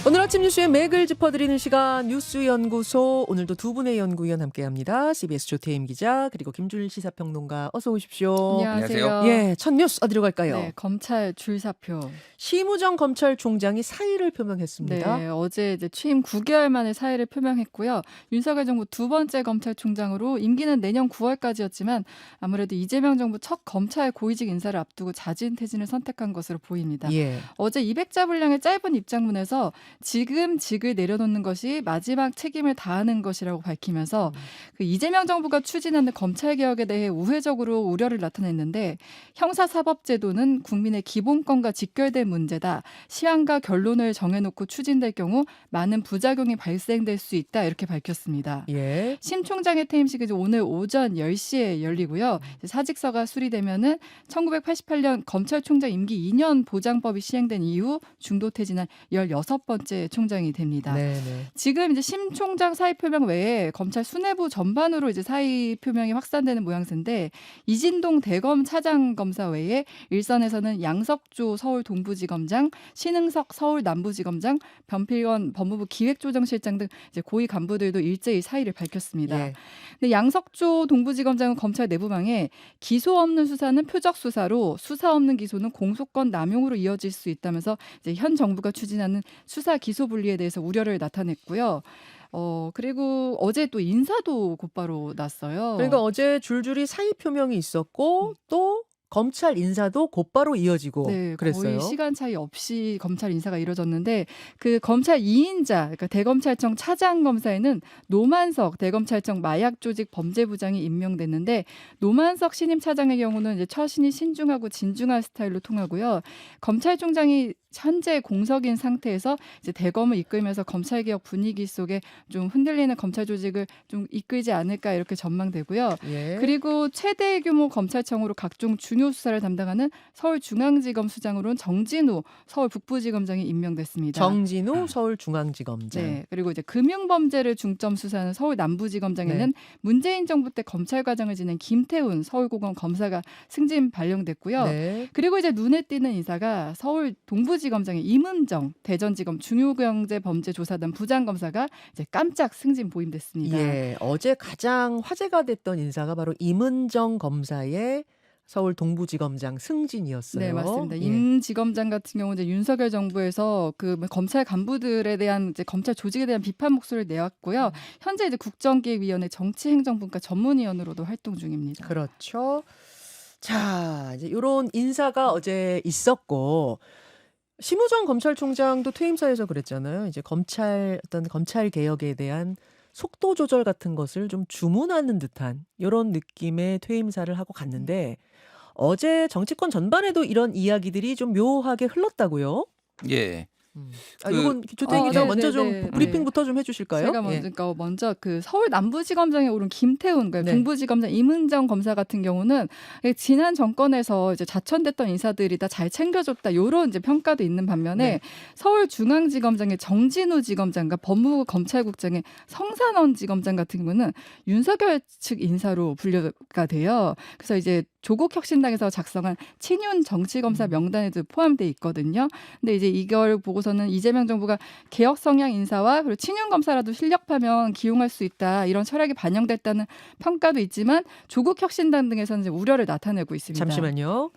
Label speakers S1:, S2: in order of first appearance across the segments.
S1: 오늘 아침 뉴스의 맥을 짚어드리는 시간 뉴스연구소, 오늘도 두 분의 연구위원 함께합니다. CBS 조태임 기자 그리고 김준일 시사평론가, 어서 오십시오.
S2: 안녕하세요.
S1: 예, 첫 뉴스 어디로 갈까요?
S3: 네, 검찰 줄사표.
S1: 심우정 검찰총장이 사의를 표명했습니다.
S3: 네, 어제 이제 취임 9개월 만에 사의를 표명했고요. 윤석열 정부 두 번째 검찰총장으로 임기는 내년 9월까지였지만 아무래도 이재명 정부 첫 검찰 고위직 인사를 앞두고 자진 퇴진을 선택한 것으로 보입니다.
S1: 예.
S3: 어제 200자 분량의 짧은 입장문에서 지금 직을 내려놓는 것이 마지막 책임을 다하는 것이라고 밝히면서 그 이재명 정부가 추진하는 검찰개혁에 대해 우회적으로 우려를 나타냈는데, 형사사법제도는 국민의 기본권과 직결된 문제다. 시한과 결론을 정해놓고 추진될 경우 많은 부작용이 발생될 수 있다. 이렇게 밝혔습니다.
S1: 예.
S3: 심 총장의 퇴임식은 오늘 오전 10시에 열리고요. 사직서가 수리되면은 1988년 검찰총장 임기 2년 보장법이 시행된 이후 중도 퇴진한 16번째 총장이 됩니다.
S1: 네네.
S3: 지금 이제 심 총장 사의 표명 외에 검찰 수뇌부 전반으로 이제 사의 표명이 확산되는 모양새인데, 이진동 대검 차장 검사 외에 일선에서는 양석조 서울 동부지검장, 신흥석 서울 남부지검장, 변필원 법무부 기획조정실장 등 이제 고위 간부들도 일제히 사의를 밝혔습니다.
S1: 예.
S3: 근데 양석조 동부지검장은 검찰 내부망에 기소 없는 수사는 표적 수사로, 수사 없는 기소는 공소권 남용으로 이어질 수 있다면서 이제 현 정부가 추진하는 수사 기소 분리에 대해서 우려를 나타냈고요. 그리고 어제 또 인사도 곧바로 났어요.
S1: 그러니까 어제 줄줄이 사의 표명이 있었고 또 검찰 인사도 곧바로 이어지고
S3: 네,
S1: 그랬어요.
S3: 거의 시간 차이 없이 검찰 인사가 이뤄졌는데, 그 검찰 2인자, 그러니까 대검찰청 차장 검사에는 노만석 대검찰청 마약조직 범죄부장이 임명됐는데, 노만석 신임 차장의 경우는 이제 처신이 신중하고 진중한 스타일로 통하고요. 검찰총장이 현재 공석인 상태에서 이제 대검을 이끌면서 검찰개혁 분위기 속에 좀 흔들리는 검찰 조직을 좀 이끌지 않을까, 이렇게 전망되고요.
S1: 예.
S3: 그리고 최대 규모 검찰청으로 각종 중요 수사를 담당하는 서울중앙지검 수장으로는 정진우 서울 북부지검장이 임명됐습니다.
S1: 정진우 서울중앙지검장.
S3: 네, 그리고 이제 금융범죄를 중점 수사하는 서울 남부지검장에는 문재인 정부 때 검찰과장을 지낸 김태훈 서울고검 검사가 승진 발령됐고요.
S1: 네.
S3: 그리고 이제 눈에 띄는 인사가 서울 동부지검장의 임은정 대전지검 중요경제범죄조사단 부장검사가 이제 깜짝 승진 보임됐습니다.
S1: 예, 어제 가장 화제가 됐던 인사가 바로 임은정 검사의 서울 동부지검장 승진이었어요.
S3: 네, 맞습니다.
S1: 예.
S3: 임 지검장 같은 경우 이제 윤석열 정부에서 그 검찰 간부들에 대한 이제 검찰 조직에 대한 비판 목소리를 내왔고요. 현재 이제 국정기획위원회 정치행정분과 전문위원으로도 활동 중입니다.
S1: 그렇죠. 자, 이제 이런 인사가 어제 있었고, 심우정 검찰총장도 퇴임사에서 그랬잖아요. 이제 어떤 검찰 개혁에 대한 속도 조절 같은 것을 좀 주문하는 듯한 이런 느낌의 퇴임사를 하고 갔는데, 어제 정치권 전반에도 이런 이야기들이 좀 묘하게 흘렀다고요?
S2: 예.
S1: 이건 조태희 기자
S3: 네,
S1: 먼저
S3: 네,
S1: 좀
S3: 네.
S1: 브리핑부터 좀 해주실까요?
S3: 제가
S1: 예.
S3: 먼저 그 서울 남부지검장에 오른 김태훈, 그러니까
S1: 네.
S3: 동부지검장 임은정 검사 같은 경우는 지난 정권에서 이제 자천됐던 인사들이 다 잘 챙겨줬다, 이런 이제 평가도 있는 반면에
S1: 네.
S3: 서울중앙지검장의 정진우 지검장과 법무부 검찰국장의 성산원 지검장 같은 경우는 윤석열 측 인사로 분류가 돼요. 그래서 이제 조국 혁신당에서 작성한 친윤 정치검사 명단에도 포함돼 있거든요. 근데 이제 이걸 보고서는 이재명 정부가 개혁 성향 인사와 그리고 친윤 검사라도 실력파면 기용할 수 있다, 이런 철학이 반영됐다는 평가도 있지만 조국 혁신당 등에서는 이제 우려를 나타내고 있습니다.
S1: 잠시만요.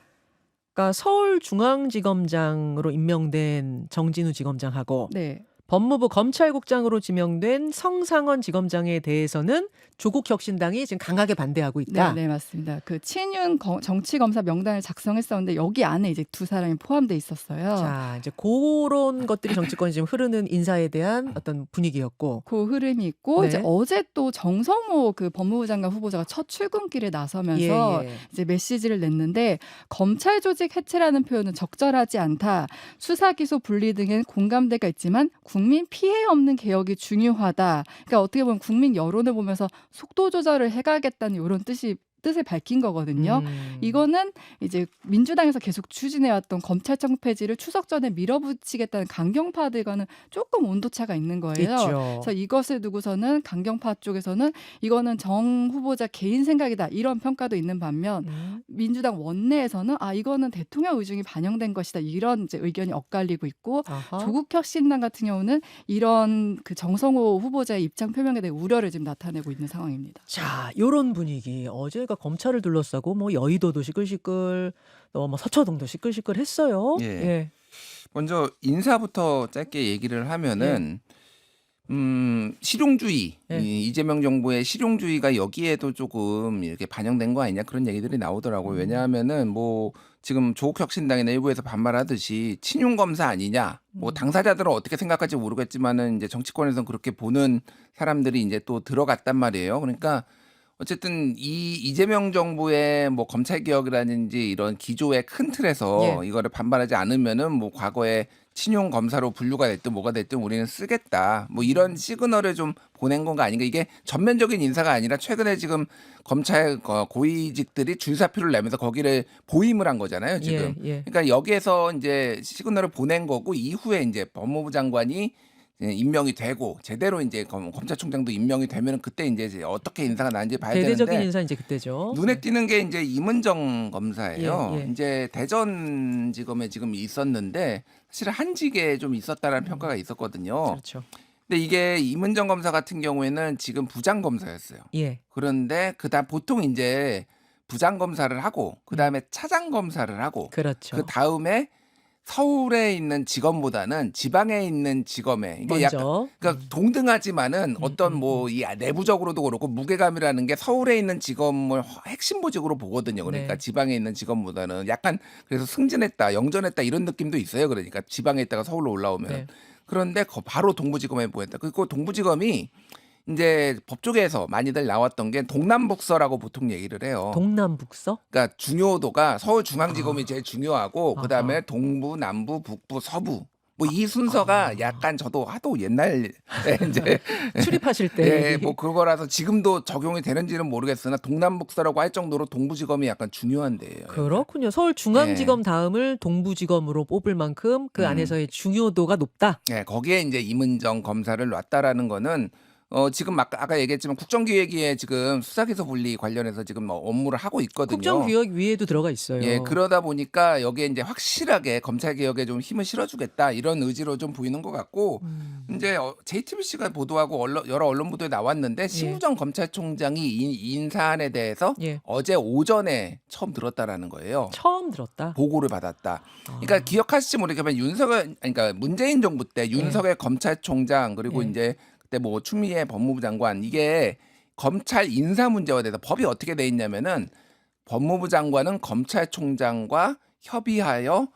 S1: 그러니까 서울중앙지검장으로 임명된 정진우 지검장하고
S3: 네.
S1: 법무부 검찰국장으로 지명된 성상원 지검장에 대해서는 조국 혁신당이 지금 강하게 반대하고 있다.
S3: 네, 맞습니다. 그 친윤 정치검사 명단을 작성했었는데 여기 안에 이제 두 사람이 포함돼 있었어요.
S1: 자, 이제 그런 것들이 정치권에 지금 흐르는 인사에 대한 어떤 분위기였고.
S3: 그 흐름이 있고,
S1: 네.
S3: 이제 어제 또 정성호 그 법무부 장관 후보자가 첫 출근길에 나서면서
S1: 예.
S3: 이제 메시지를 냈는데, 검찰 조직 해체라는 표현은 적절하지 않다. 수사 기소 분리 등엔 공감대가 있지만 국민 피해 없는 개혁이 중요하다. 그러니까 어떻게 보면 국민 여론을 보면서 속도 조절을 해가겠다는 이런 뜻이 뜻을 밝힌 거거든요. 이거는 이제 민주당에서 계속 추진해왔던 검찰청 폐지를 추석 전에 밀어붙이겠다는 강경파들과는 조금 온도차가 있는 거예요.
S1: 있죠.
S3: 그래서 이것을 두고서는 강경파 쪽에서는 이거는 정 후보자 개인 생각이다 이런 평가도 있는 반면 민주당 원내에서는 이거는 대통령 의중이 반영된 것이다 이런 이제 의견이 엇갈리고 있고
S1: 아하.
S3: 조국혁신당 같은 경우는 이런 그 정성호 후보자의 입장 표명에 대해 우려를 지금 나타내고 있는 상황입니다.
S1: 자, 요런 분위기. 어제가 검찰을 둘러싸고 뭐 여의도도 시끌시끌, 또 뭐 서초동도 시끌시끌했어요.
S2: 예.
S1: 예.
S2: 먼저 인사부터 짧게 얘기를 하면은 실용주의,
S1: 예.
S2: 이재명 정부의 실용주의가 여기에도 조금 이렇게 반영된 거 아니냐 그런 얘기들이 나오더라고요. 왜냐하면은 뭐 지금 조국혁신당이나 일부에서 반발하듯이 친윤 검사 아니냐, 뭐 당사자들은 어떻게 생각할지 모르겠지만은 이제 정치권에서는 그렇게 보는 사람들이 이제 또 들어갔단 말이에요. 그러니까 어쨌든 이 이재명 정부의 뭐 검찰 개혁이라든지 이런 기조의 큰 틀에서 이거를 반발하지 않으면은 뭐 과거에 친윤 검사로 분류가 됐든 뭐가 됐든 우리는 쓰겠다. 뭐 이런 시그널을 좀 보낸 건가 아닌가. 이게 전면적인 인사가 아니라 최근에 지금 검찰 고위직들이 줄사표를 내면서 거기를 보임을 한 거잖아요, 지금.
S1: 예.
S2: 그러니까 여기에서 이제 시그널을 보낸 거고 이후에 이제 법무부 장관이 임명이 되고 제대로 이제 검찰총장도 임명이 되면은 그때 이제 어떻게 인사가 나는지 봐야
S1: 대대적인
S2: 되는데
S1: 인사 이제 그때죠.
S2: 눈에 띄는 게 이제 임은정 검사예요.
S1: 예.
S2: 이제 대전지검에 지금 있었는데 사실 한직에 좀 있었다라는 평가가 있었거든요.
S1: 그렇죠.
S2: 근데 이게 임은정 검사 같은 경우에는 지금 부장 검사였어요.
S1: 예.
S2: 그런데 그다음 보통 이제 부장 검사를 하고 그다음에 차장 검사를 하고
S1: 그렇죠.
S2: 그다음에 서울에 있는 직원보다는 지방에 있는 직원에 이게 약간
S1: 먼저.
S2: 그러니까 동등하지만은 어떤 뭐 이 내부적으로도 그렇고 무게감이라는 게 서울에 있는 직원을 핵심 보직으로 보거든요. 그러니까
S1: 네.
S2: 지방에 있는 직원보다는 약간 그래서 승진했다, 영전했다 이런 느낌도 있어요. 그러니까 지방에 있다가 서울로 올라오면
S1: 네.
S2: 그런데 바로 동부지검에 보냈다. 그리고 동부지검이 이제 법조계에서 많이들 나왔던 게 동남북서라고 보통 얘기를 해요.
S1: 동남북서?
S2: 그러니까 중요도가 서울중앙지검이 제일 중요하고
S1: 아하.
S2: 그다음에 동부, 남부, 북부, 서부 뭐 이 순서가 약간 저도 하도 옛날에 이제
S1: 출입하실 때.
S2: 예, 뭐 그거라서 지금도 적용이 되는지는 모르겠으나 동남북서라고 할 정도로 동부지검이 약간 중요한 데예요.
S1: 그렇군요. 서울중앙지검 다음을 동부지검으로 뽑을 만큼 그 안에서의 중요도가 높다.
S2: 예, 거기에 이제 임은정 검사를 놨다라는 거는 지금 아까 얘기했지만 국정기획위에 지금 수사기소 분리 관련해서 지금 업무를 하고 있거든요.
S1: 국정기획위에도 들어가 있어요.
S2: 예, 그러다 보니까 여기에 이제 확실하게 검찰 개혁에 좀 힘을 실어주겠다 이런 의지로 좀 보이는 것 같고 이제 JTBC가 보도하고 여러 언론 보도에 나왔는데 심우정 검찰총장이 인 사안에 대해서 어제 오전에 처음 들었다라는 거예요.
S1: 처음 들었다.
S2: 보고를 받았다. 그러니까 기억하실지 모르겠지만 그러니까 문재인 정부 때 윤석열 검찰총장 그리고 이제 그때 뭐 추미애 법무부 장관 이게 검찰 인사 문제와 대해서 법이 어떻게 돼 있냐면은 법무부 장관은 검찰총장과 협의하여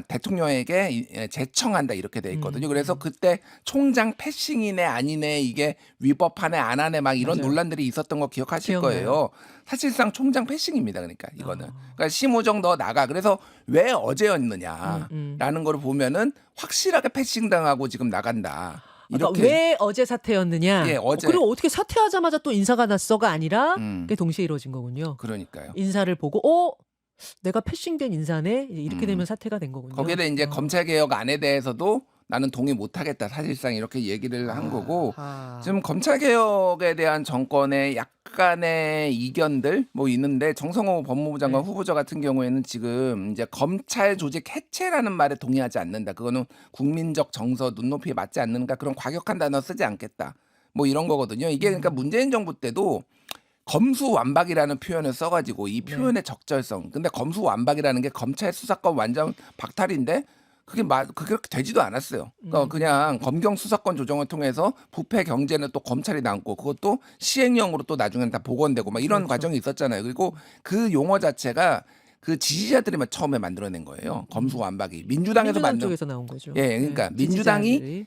S2: 대통령에게 제청한다 이렇게 돼 있거든요. 그래서 그때 총장 패싱이네 아니네 이게 위법하네 안 하네 막 이런
S1: 맞아요.
S2: 논란들이 있었던 거 기억하실
S1: 기억나요.
S2: 거예요. 사실상 총장 패싱입니다. 그러니까 이거는. 그러니까 심우정 너 나가. 그래서 왜 어제였느냐라는 거를 보면은 확실하게 패싱 당하고 지금 나간다.
S1: 그러니까 왜 어제 사퇴였느냐?
S2: 예, 어제.
S1: 그리고 어떻게 사퇴하자마자 또 인사가 났어가 아니라 그게
S2: 음,
S1: 동시에 이루어진 거군요.
S2: 그러니까요.
S1: 인사를 보고 내가 패싱된 인사네? 이렇게 되면 사퇴가 된 거군요.
S2: 거기에 대해 이제 검찰 개혁 안에 대해서도 나는 동의 못 하겠다. 사실상 이렇게 얘기를 한 거고 지금 검찰 개혁에 대한 정권의 약간의 이견들 뭐 있는데 정성호 법무부 장관 후보자 같은 경우에는 지금 이제 검찰 조직 해체라는 말에 동의하지 않는다. 그거는 국민적 정서 눈높이에 맞지 않는가 그런 과격한 단어 쓰지 않겠다. 뭐 이런 거거든요. 이게 그러니까 문재인 정부 때도 검수완박이라는 표현을 써가지고 이 표현의 적절성. 근데 검수완박이라는 게 검찰 수사권 완전 박탈인데 그게 그렇게 되지도 않았어요. 그러니까 그냥 검경 수사권 조정을 통해서 부패 경제는 또 검찰이 남고 그것도 시행령으로 또 나중에는 다 복원되고 막 이런 과정이 있었잖아요. 그리고 그 용어 자체가 그 지지자들이 처음에 만들어낸 거예요. 검수완박이 민주당에서
S1: 민주당 쪽에서 나온 거죠.
S2: 예, 그러니까 민주당이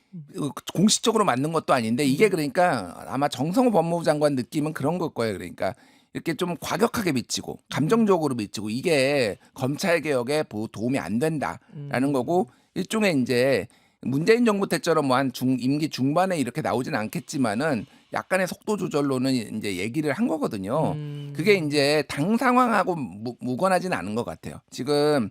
S2: 공식적으로 만든 것도 아닌데 이게 그러니까 아마 정성호 법무부 장관 느낌은 그런 걸 거예요. 그러니까 이렇게 좀 과격하게 미치고 감정적으로 미치고 이게 검찰 개혁에 도움이 안 된다라는 거고 일종의 이제 문재인 정부 때처럼 뭐 한 임기 중반에 이렇게 나오지는 않겠지만은 약간의 속도 조절로는 이제 얘기를 한 거거든요. 그게 이제 당 상황하고 무관하지는 않은 것 같아요. 지금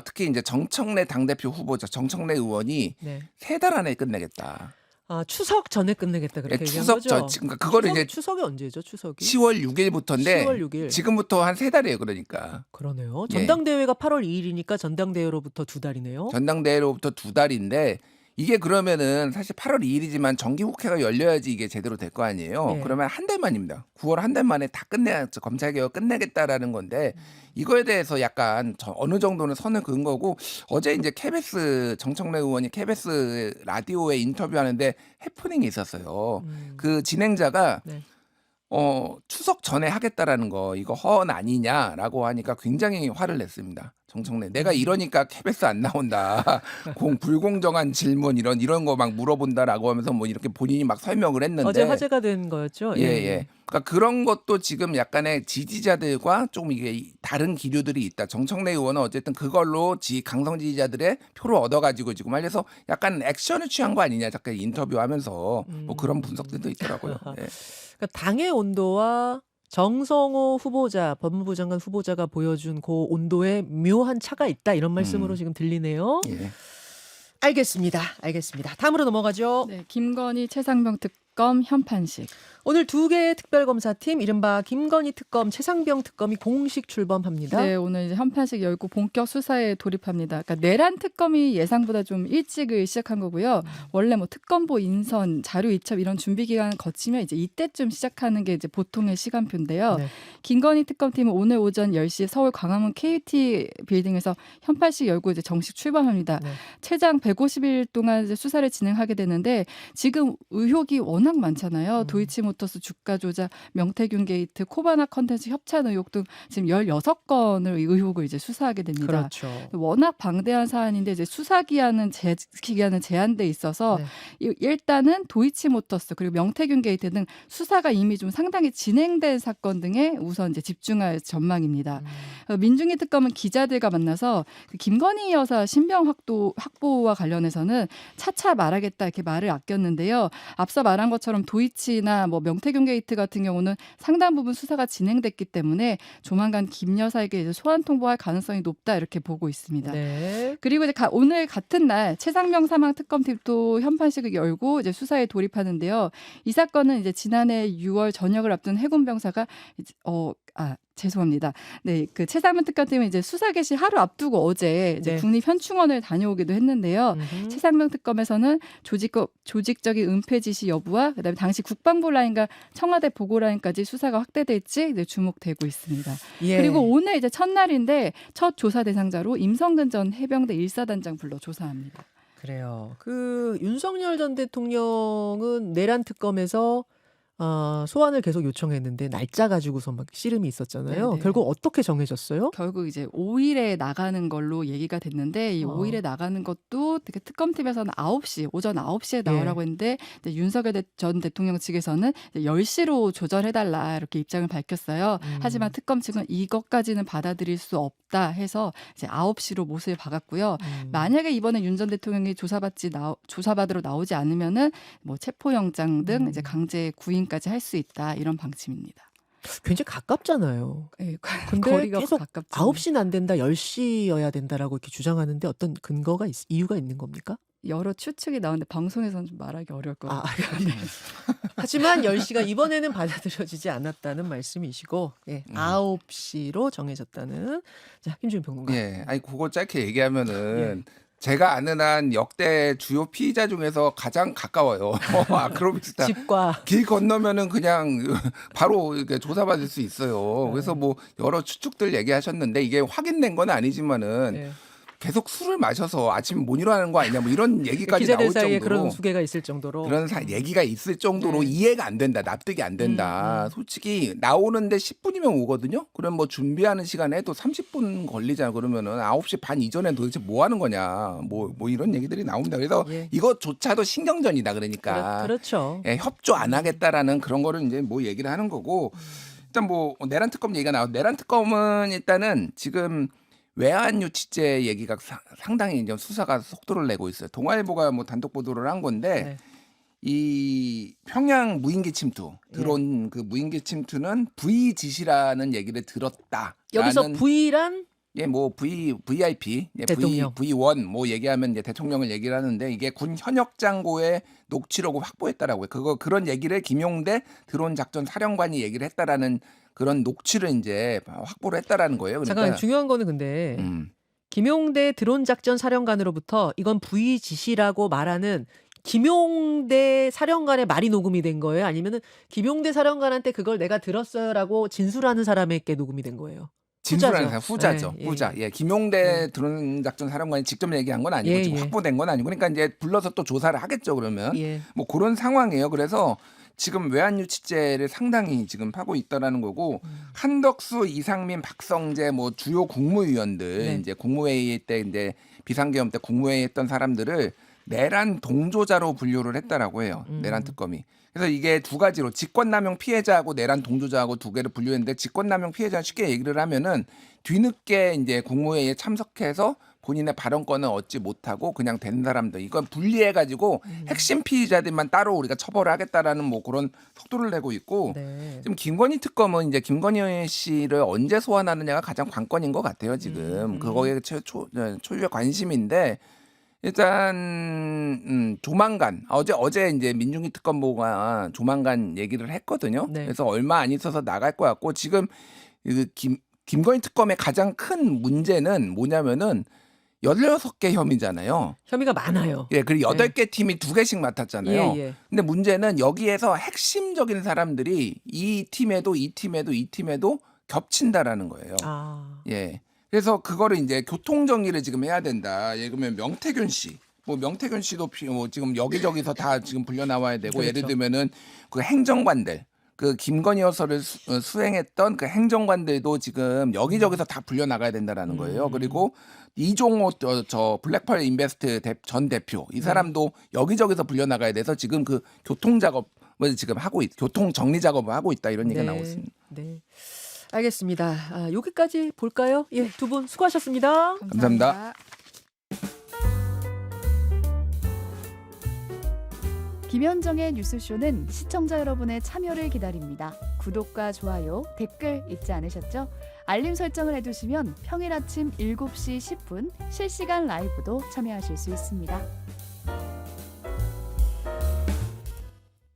S2: 특히 이제 정청래 당대표 후보자 정청래 의원이
S1: 네.
S2: 3달 안에 끝내겠다.
S1: 아, 추석 전에 끝내겠다 그렇게
S2: 예,
S1: 얘기한
S2: 추석
S1: 거죠.
S2: 그러니까 그거를 이제
S1: 추석이 언제죠? 추석이?
S2: 10월 6일부터인데
S1: 10월 6일.
S2: 지금부터 한 3달이에요. 그러니까
S1: 그러네요.
S2: 예.
S1: 전당대회가 8월 2일이니까 전당대회로부터 2달이네요.
S2: 전당대회로부터 2달인데 이게 그러면은 사실 8월 2일이지만 정기국회가 열려야지 이게 제대로 될 거 아니에요.
S1: 예.
S2: 그러면 한 달 만입니다. 9월 한 달 만에 다 검찰개혁 끝내겠다라는 건데 이거에 대해서 약간 어느 정도는 선을 그은 거고 어제 이제 KBS 정청래 의원이 KBS 라디오에 인터뷰하는데 해프닝이 있었어요. 그 진행자가
S1: 네.
S2: 추석 전에 하겠다라는 거 이거 허언 아니냐라고 하니까 굉장히 화를 냈습니다. 정청래 내가 이러니까 KBS 안 나온다. 불공정한 질문 이런 거 막 물어본다라고 하면서 뭐 이렇게 본인이 막 설명을 했는데
S1: 어제 화제가 된 거였죠.
S2: 예. 그러니까 그런 것도 지금 약간의 지지자들과 좀 이게 다른 기류들이 있다. 정청래 의원은 어쨌든 그걸로 강성 지지자들의 표를 얻어가지고 지금 말해서 약간 액션을 취한 거 아니냐. 잠깐 인터뷰하면서 뭐 그런 분석들도 있더라고요. 예.
S1: 그러니까 당의 온도와 정성호 후보자, 법무부 장관 후보자가 보여준 그 온도에 묘한 차가 있다 이런 말씀으로 지금 들리네요.
S2: 예.
S1: 알겠습니다. 다음으로 넘어가죠.
S3: 네, 김건희 최상병 특검 현판식.
S1: 오늘 2개의 특별검사팀 이른바 김건희 특검, 최상병 특검이 공식 출범합니다.
S3: 네, 오늘 이제 현판식 열고 본격 수사에 돌입합니다. 그러니까 내란 특검이 예상보다 좀 일찍을 시작한 거고요. 원래 뭐 특검보 인선, 자료 이첩 이런 준비 기간 거치면 이제 이때쯤 시작하는 게 이제 보통의 시간표인데요.
S1: 네.
S3: 김건희 특검팀은 오늘 오전 10시 서울 광화문 KT 빌딩에서 현판식 열고 이제 정식 출범합니다.
S1: 네.
S3: 최장 150일 동안 이제 수사를 진행하게 되는데 지금 의혹이 워낙 많잖아요. 도이치모터스 주가 조작, 명태균 게이트, 코바나 컨텐츠 협찬 의혹 등 지금 16건을 의혹을 이제 수사하게 됩니다.
S1: 그렇죠.
S3: 워낙 방대한 사안인데 이제 수사 기한은 제한돼 있어서
S1: 네.
S3: 일단은 도이치모터스 그리고 명태균 게이트 등 수사가 이미 좀 상당히 진행된 사건 등에 우선 이제 집중할 전망입니다. 민중희 특검은 기자들과 만나서 그 김건희 여사 신병 확보와 관련해서는 차차 말하겠다 이렇게 말을 아꼈는데요. 앞서 말한 것처럼 도이치나 뭐 명태균 게이트 같은 경우는 상당 부분 수사가 진행됐기 때문에 조만간 김 여사에게 이제 소환 통보할 가능성이 높다 이렇게 보고 있습니다.
S1: 네.
S3: 그리고 이제 오늘 같은 날 최상병 사망 특검팀도 현판식을 열고 이제 수사에 돌입하는데요. 이 사건은 이제 지난해 6월 전역을 앞둔 해군 병사가 죄송합니다. 네, 그 최상병 특검팀은 이제 수사 개시 하루 앞두고 어제 이제
S1: 네.
S3: 국립현충원을 다녀오기도 했는데요. 최상병 특검에서는 조직적인 은폐 지시 여부와 그다음에 당시 국방부 라인과 청와대 보고 라인까지 수사가 확대될지 이제 주목되고 있습니다.
S1: 예.
S3: 그리고 오늘 이제 첫날인데 첫 조사 대상자로 임성근 전 해병대 1사단장 불러 조사합니다.
S1: 그래요. 그 윤석열 전 대통령은 내란 특검에서 소환을 계속 요청했는데 날짜 가지고서 막 씨름이 있었잖아요.
S3: 네네.
S1: 결국 어떻게 정해졌어요?
S3: 결국 이제 5일에 나가는 걸로 얘기가 됐는데 이 5일에 나가는 것도 되게 특검팀에서는 9시, 오전 9시에 나오라고 했는데 이제 윤석열 전 대통령 측에서는 이제 10시로 조절해달라 이렇게 입장을 밝혔어요. 하지만 특검 측은 이것까지는 받아들일 수 없다 해서 이제 9시로 못을 박았고요. 만약에 이번에 윤 전 대통령이 조사받으러 나오지 않으면은 뭐 체포영장 등 이제 강제 구인까지 할 수 있다 이런 방침입니다.
S1: 굉장히 가깝잖아요.
S3: 네,
S1: 근데
S3: 거리가
S1: 계속
S3: 가깝죠.
S1: 9시는 안 된다, 10시여야 된다라고 이렇게 주장하는데 어떤 근거가 이유가 있는 겁니까?
S3: 여러 추측이 나오는데 방송에서는 좀 말하기 어려울 것 같아요.
S1: 하지만 10시가 이번에는 받아들여지지 않았다는 말씀이시고 9시로 정해졌다는. 자, 김준일 평론가.
S2: 예. 아니 그거 짧게 얘기하면은 제가 아는 한 역대 주요 피의자 중에서 가장 가까워요. 아크로비스타.
S1: 집과
S2: 길 건너면은 그냥 바로 이렇게 조사받을 수 있어요. 그래서 뭐 여러 추측들 얘기하셨는데 이게 확인된 건 아니지만은 계속 술을 마셔서 아침에 못 일어나는 거 아니냐 뭐 이런 얘기까지
S1: 기자들
S2: 나올
S1: 사이에
S2: 정도로
S1: 그런 수계가 있을 정도로.
S2: 그런 얘기가 있을 정도로 이해가 안 된다. 납득이 안 된다. 솔직히 나오는데 10분이면 오거든요. 그럼 뭐 준비하는 시간에 또 30분 걸리잖아. 그러면은 9시 반 이전에 도대체 뭐 하는 거냐. 뭐 이런 얘기들이 나옵니다. 그래서 이것조차도 신경전이다. 그러니까.
S1: 그렇죠.
S2: 협조 안 하겠다라는 그런 거를 이제 뭐 얘기를 하는 거고. 일단 뭐 내란 특검 얘기가 나와. 내란 특검은 일단은 지금 외환 유치죄 얘기가 상당히 이제 수사가 속도를 내고 있어요. 동아일보가 뭐 단독 보도를 한 건데 이 평양 무인기 침투 드론 그 무인기 침투는 V 짓이라는 얘기를 들었다.
S1: 여기서 V란
S2: 예, 뭐 VIP, 예,
S1: 대통령.
S2: V1 뭐 얘기하면 이제 대통령을 얘기를 하는데 이게 군 현역 장고의 녹취록을 확보했다라고요. 그런 얘기를 김용대 드론 작전 사령관이 얘기를 했다라는 그런 녹취를 이제 확보를 했다라는 거예요. 그러니까
S1: 잠깐 중요한 거는 근데 김용대 드론 작전 사령관으로부터 이건 V 지시라고 말하는 김용대 사령관의 말이 녹음이 된 거예요? 아니면은 김용대 사령관한테 그걸 내가 들었어요라고 진술하는 사람에게 녹음이 된 거예요?
S2: 진술하는 사람
S1: 후자죠.
S2: 후자죠.
S1: 예, 예,
S2: 후자.
S1: 예.
S2: 예, 김용대 드론 작전 사령관이 직접 얘기한 건 아니고
S1: 예,
S2: 지금
S1: 예.
S2: 확보된 건 아니고 그러니까 이제 불러서 또 조사를 하겠죠. 그러면
S1: 예.
S2: 뭐 그런 상황이에요. 그래서 지금 외환유치죄를 상당히 지금 하고 있다라는 거고 한덕수, 이상민, 박성재 뭐 주요 국무위원들
S1: 네.
S2: 이제 국무회의 때 이제 비상계엄 때 국무회의 했던 사람들을 내란 동조자로 분류를 했다라고 해요. 내란 특검이. 그래서 이게 두 가지로 직권남용 피해자하고 내란 동조자하고 두 개를 분류했는데 직권남용 피해자 쉽게 얘기를 하면은 뒤늦게 이제 국무회의에 참석해서 본인의 발언권을 얻지 못하고 그냥 된 사람들 이건 분리해가지고 핵심 피의자들만 따로 우리가 처벌을 하겠다라는 뭐 그런 속도를 내고 있고
S1: 네.
S2: 지금 김건희 특검은 이제 김건희 씨를 언제 소환하느냐가 가장 관건인 것 같아요 지금 그거에 초유의 관심인데 일단 조만간 어제 이제 민중기 특검보가 조만간 얘기를 했거든요.
S1: 네.
S2: 그래서 얼마 안 있어서 나갈 것 같고 지금 김건희 특검의 가장 큰 문제는 뭐냐면은 16개 혐의잖아요.
S1: 혐의가 많아요.
S2: 예, 그리고
S1: 네.
S2: 8개 팀이 2개씩 맡았잖아요.
S1: 예, 예.
S2: 근데 문제는 여기에서 핵심적인 사람들이 이 팀에도 겹친다라는 거예요.
S1: 아.
S2: 예. 그래서 그거를 이제 교통 정리를 지금 해야 된다. 예를 들면 명태균 씨. 뭐 명태균 씨도 뭐 지금 여기저기서 다 지금 불려 나와야 되고
S1: 그렇죠.
S2: 예를 들면은 그 행정관들 그 김건희 여사를 수행했던 그 행정관들도 지금 여기저기서 다 불려 나가야 된다라는 거예요. 그리고 이종호 저 블랙펄 인베스트 전 대표 이 사람도 여기저기서 불려 나가야 돼서 지금 그 교통 작업을 지금 교통 정리 작업을 하고 있다 이런 얘기가 나오고 있습니다.
S1: 네. 알겠습니다. 아, 여기까지 볼까요? 예, 두 분 수고하셨습니다.
S2: 감사합니다.
S4: 김현정의 뉴스쇼는 시청자 여러분의 참여를 기다립니다. 구독과 좋아요, 댓글 잊지 않으셨죠? 알림 설정을 해두시면 평일 아침 7시 10분 실시간 라이브도 참여하실 수 있습니다.